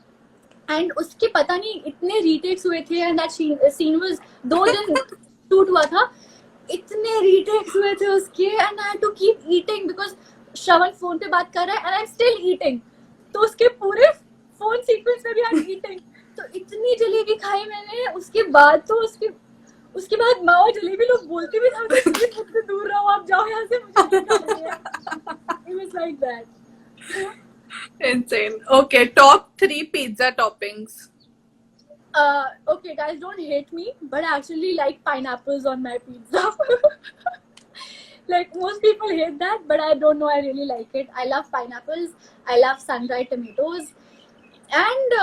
And उसके पता नहीं इतने retakes हुए थे, and that scene was 2 दिन shoot हुआ था. इतने retakes हुए थे उसके, and I had to keep eating because Shravan phone पे बात कर रहा है and I'm still eating. तो उसके पूरे फोन सीक्वेंस में भी I'm eating. तो इतनी जलेबी खाई मैंने. उसके बाद तो उसके बाद मावा जलेबी लोग बोलते भी थे कि मुझसे दूर रहो, आप जाओ यहाँ से, मुझे नहीं खानी है. It was like that. Insane. Okay, top 3 pizza toppings. Okay, guys, don't hate me, but I actually like pineapples on my pizza. Like most people hate that, but I don't know, I really like it. I love pineapples. I love sun-dried tomatoes. And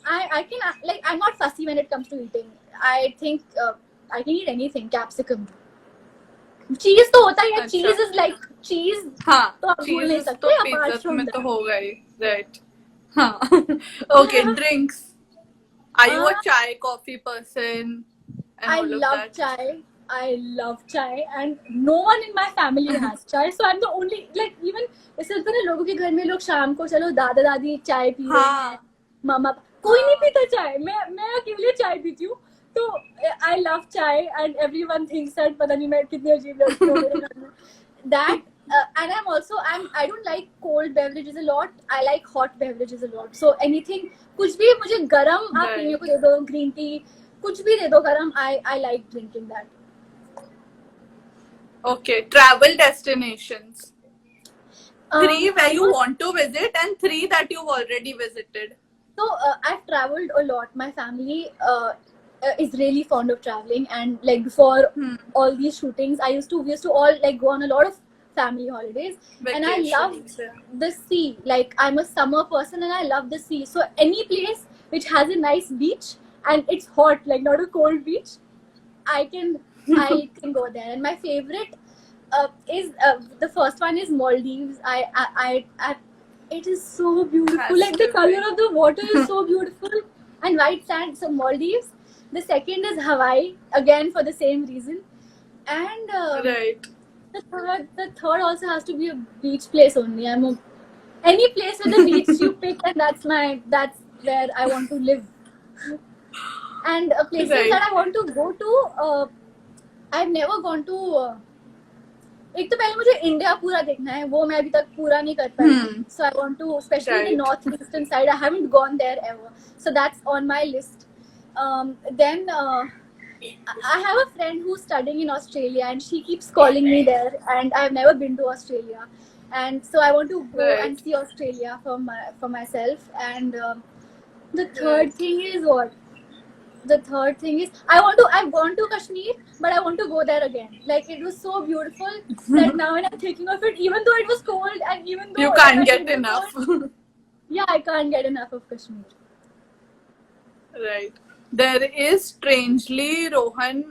I can, like, I'm not fussy when it comes to eating. I think I can eat anything. Capsicum. Cheese तो होता ही है. Cheese is like cheese. हाँ. तो आप भूल नहीं सकते. Pizza में तो होगा ही. Right. हाँ. Okay, drinks. Are you a chai coffee person? I love chai. I love chai, and no one in my family has chai, so I'm the only, like, even ऐसे होता है ना लोगों के घर में लोग शाम को चलो दादा दादी चाय पी रहे हैं, मामा कोई नहीं पीता चाय. मैं अकेले चाय पीती हूँ. तो I love chai and everyone thinks that पता नहीं मैं कितनी अजीब लड़की हूँ मेरे घर में. That and I don't like cold beverages a lot. I like hot beverages a lot. So anything कुछ भी मुझे गरम आप Right. मेरे को दे दो, green tea कुछ भी दे दो गरम. I like drinking that. Okay, travel destinations. Um, 3 where I you was- want to visit and 3 that you've already visited. So I've traveled a lot. My family is really fond of traveling, and like before all these shootings, we used to all like go on a lot of family holidays, and I loved Vacations, yeah. the sea. Like I'm a summer person, and I love the sea. So any place which has a nice beach and it's hot, like not a cold beach, I can go there. And my favorite is the first one is Maldives. I it is so beautiful. Has Like the to color be. of the water is so beautiful and white sand. So Maldives. The second is Hawaii, again for the same reason. And Right. the third also has to be a beach place only. Any place with a beach you pick, and that's where I want to live. And places Right. that I want to go to, I've never gone to. एक तो पहले मुझे India पूरा देखना है, वो मैं अभी तक पूरा नहीं कर पाई. So I want to, especially the Right. northeastern side. I haven't gone there ever, so that's on my list. Then I have a friend who's studying in Australia, and she keeps calling me there, and I've never been to Australia, and so I want to go Right. and see Australia for myself. And the third thing is what? The third thing is I've gone to Kashmir, but I want to go there again. Like it was so beautiful that now when I'm thinking of it, even though it was cold and even though You can't it was get really enough. cold, yeah, I can't get enough of Kashmir. Right. There is strangely, Rohan,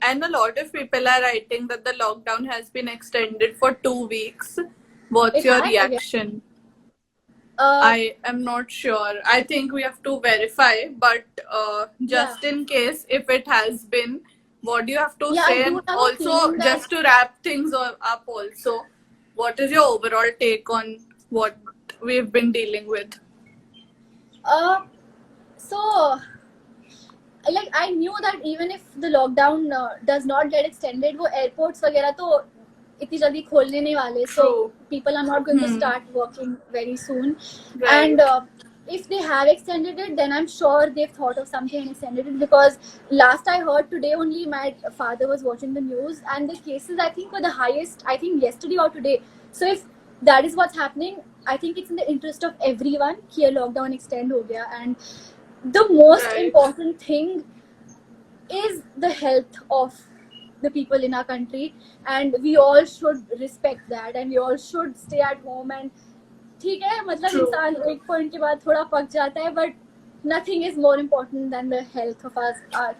and a lot of people are writing that the lockdown has been extended for 2 weeks. What's It your has, I guess. reaction? Uh, I am not sure. I think we have to verify, but just in case if it has been, what do you have to Yeah, I say? do And have a also, feeling that- just to wrap things up, also, what is your overall take on what we've been dealing with? So like I knew that even if the lockdown does not get extended, वो airports वगैरह तो इतनी जल्दी खोलने नहीं वाले. So True. people are not going to start working very soon. Right. And if they have extended it, then I'm sure they've thought of something and extended it, because last I heard today only, my father was watching the news and the cases I think were the highest, I think yesterday or today. So if that is what's happening, I think it's in the interest of everyone कि ये lockdown extend हो गया. And the most Right. important thing is the health of the people in our country, and we all should respect that, and we all should stay at home. And ठीक है, मतलब True. इंसान एक point के बाद थोड़ा पक जाता है, but nothing is more important than the health of our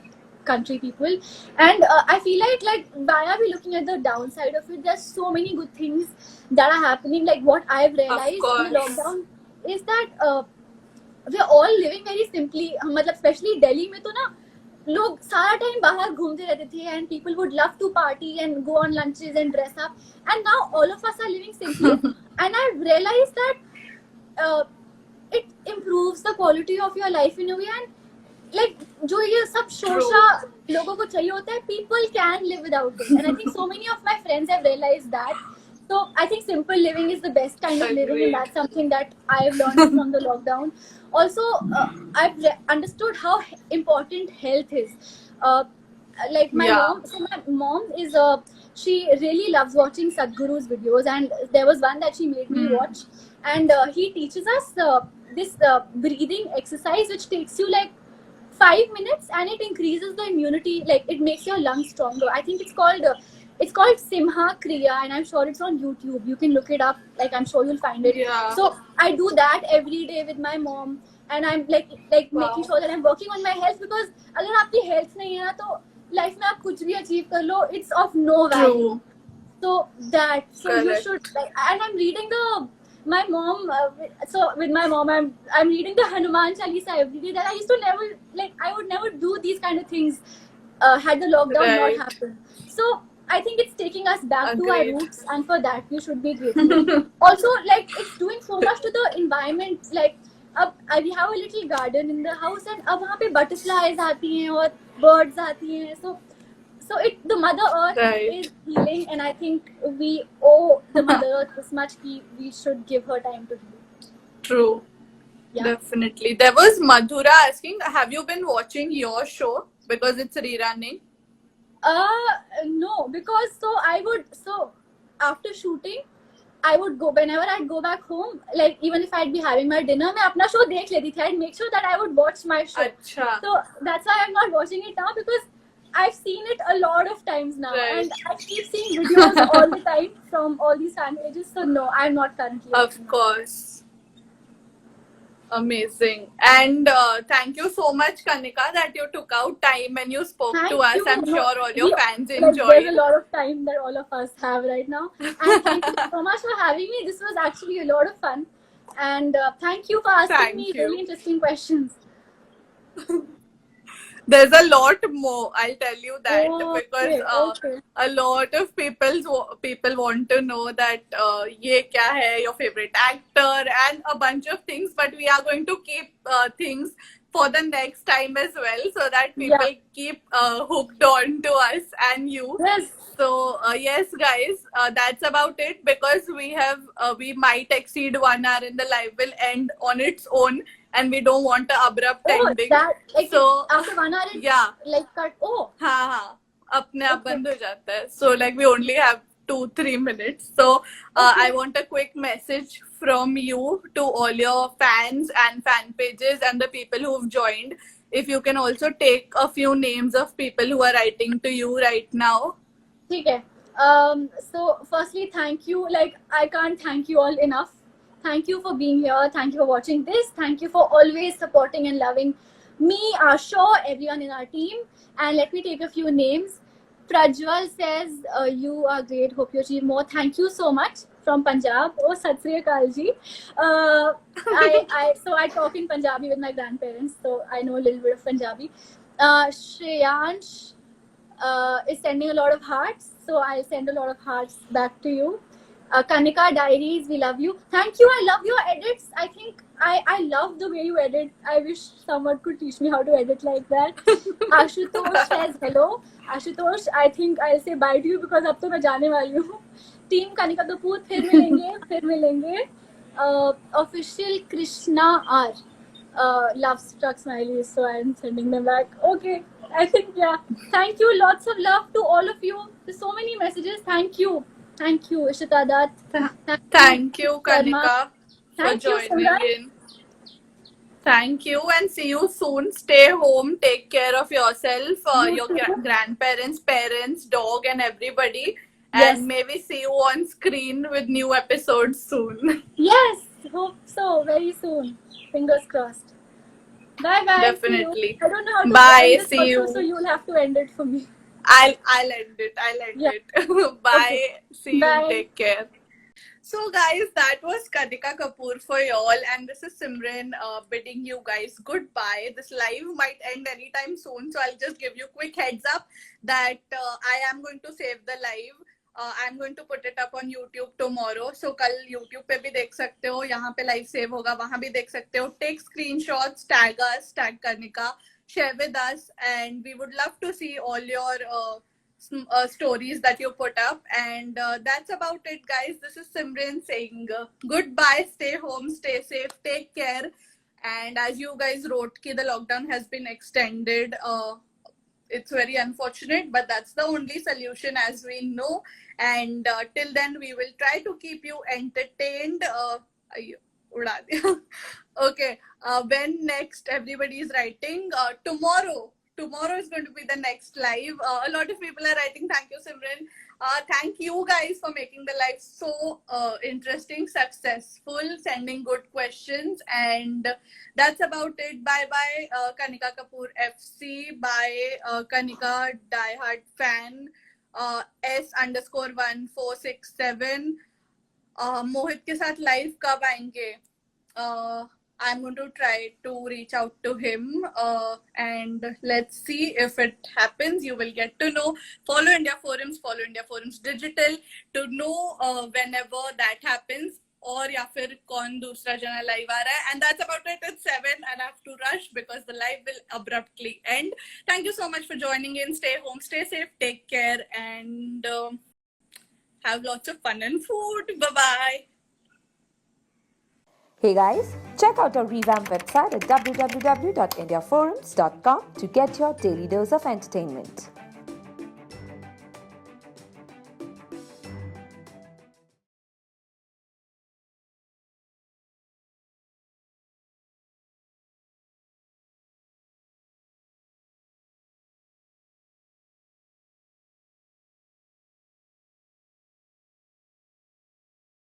country people. And I feel like by be looking at the downside of it, there's so many good things that are happening. Like what I've realized in the course. lockdown is that we're all living very simply. मतलब especially Delhi में तो ना लोग सारा time बाहर घूमते रहते थे, and people would love to party and go on lunches and dress up, and now all of us are living simply. And I've realized that it improves the quality of your life in a way. And like जो ये सब शोशा लोगों को चाहिए होता है, people can live without it. And I think so many of my friends have realized that. So I think simple living is the best kind of living, and that's something that I've learned from the lockdown. Also, I've understood how important health is. Like my Yeah. mom, so my mom is she really loves watching Sadhguru's videos, and there was one that she made me watch, and he teaches us this breathing exercise which takes you like 5 minutes, and it increases the immunity, like it makes your lungs stronger. I think it's called Simha Kriya, and I'm sure it's on YouTube. You can look it up. Like I'm sure you'll find it. Yeah. So I do that every day with my mom, and I'm like Wow. making sure that I'm working on my health, because अगर आपकी health नहीं है ना तो life में आप कुछ भी achieve कर लो, it's of no value. True. So you Correct. should and I'm reading my mom. So with my mom, I'm reading the Hanuman Chalisa every day. That I used to never I would never do these kind of things had the lockdown Right. not happened. So I think it's taking us back to our Agreed. roots, and for that we should be grateful. Also, it's doing so much to the environment. We have a little garden in the house, and अब वहाँ पे butterflies आती हैं और birds आती हैं. So the Mother Earth Right. is healing, and I think we owe the Mother Earth this much. We should give her time to heal. True. Yeah. Definitely. There was Madhura asking, have you been watching your show because it's rerunning? No, because after shooting, I would go whenever I'd go back home. Like even if I'd be having my dinner, मैं अपना show देख लेती थी. I'd make sure that I would watch my show. अच्छा. So that's why I'm not watching it now, because I've seen it a lot of times now, Right. and I keep seeing videos all the time from all these fan pages. So no, I'm not currently. Of course. Amazing. And thank you so much, Kanika, that you took out time and you spoke Thank to us. you. I'm sure all your fans There's a enjoyed. lot of time that all of us have right now. And thank you so much for having me. This was actually a lot of fun. And thank you for asking Thank me you. really interesting questions. There's a lot more, I'll tell you that, Okay, because okay. a lot of people want to know that ye kya hai, your favorite actor, and a bunch of things. But we are going to keep things for the next time as well, so that people keep hooked on to us and you. Yes. So yes, guys, that's about it, because we might exceed 1 hour and the live will end on its own, and we don't want an abrupt ending. So after 1 hour, it's yeah, like cut. Oh. हाँ, अपने आप बंद हो जाता है. So like we only have 2-3 minutes. So I want a quick message from you to all your fans and fan pages and the people who've joined. If you can also take a few names of people who are writing to you right now. ठीक है. So firstly, thank you. Like I can't thank you all enough. Thank you for being here. Thank you for watching this. Thank you for always supporting and loving me, our show, everyone in our team. And let me take a few names. Prajwal says, you are great. Hope you achieve more. Thank you so much. From Punjab. Oh, Sat Sri Akal ji. I talk in Punjabi with my grandparents, so I know a little bit of Punjabi. Shreyansh is sending a lot of hearts, so I'll send a lot of hearts back to you. Kanika Diaries, we love you. Thank you. I love your edits. I think I love the way you edit. I wish someone could teach me how to edit like that. Ashutosh says hello. Ashutosh, I think I'll say bye to you because अब तो मैं जाने वाली हूँ. Team Kanika Kapoor, फिर मिलेंगे. Official Krishna R. Love struck smileys, so I'm sending them back. Okay, I think yeah. Thank you. Lots of love to all of you. There's so many messages. Thank you, Ishita Dutt. Thank you, Kanika, for Thank you, joining Simran. in. Thank you, and see you soon. Stay home, take care of yourself, your grandparents, parents, dog, and everybody. Yes. And maybe see you on screen with new episodes soon. Yes, hope so. Very soon. Fingers crossed. Bye bye. Definitely. I don't know how to Bye. end this See also, you. so you'll have to end it for me. I'll end it. Bye. Okay. See Bye. you. Take care. So guys, that was Kanika Kapoor for y'all, and this is Simran bidding you guys goodbye. This live might end anytime soon, so I'll just give you a quick heads up that I am going to save the live. I'm going to put it up on YouTube tomorrow. So कल YouTube पे भी देख सकते हो, यहाँ पे live save होगा, वहाँ भी देख सकते हो. Take screenshots, tag us, tag Kanika, share with us, and we would love to see all your stories that you put up. And that's about it, guys. This is Simran saying goodbye. Stay home, stay safe, take care. And as you guys wrote, the lockdown has been extended. It's very unfortunate, but that's the only solution as we know. And till then, we will try to keep you entertained. Okay, when next everybody is writing? Tomorrow is going to be the next live. A lot of people are writing. Thank you, Simran. Thank you guys for making the live so interesting, successful, sending good questions. And that's about it. Bye bye, Kanika Kapoor FC. Bye, Kanika Diehard Fan. S_1467. मोहित के साथ live कब आएंगे? I'm going to try to reach out to him and let's see if it happens. You will get to know. Follow India Forums Digital to know whenever that happens. और या फिर कौन दूसरा जना लाइव आ रहा है. And that's about it. It's 7 and I have to rush because the live will abruptly end. Thank you so much for joining in. Stay home, stay safe, take care, and have lots of fun and food. Bye-bye. Hey guys, check out our revamped website at www.indiaforums.com to get your daily dose of entertainment.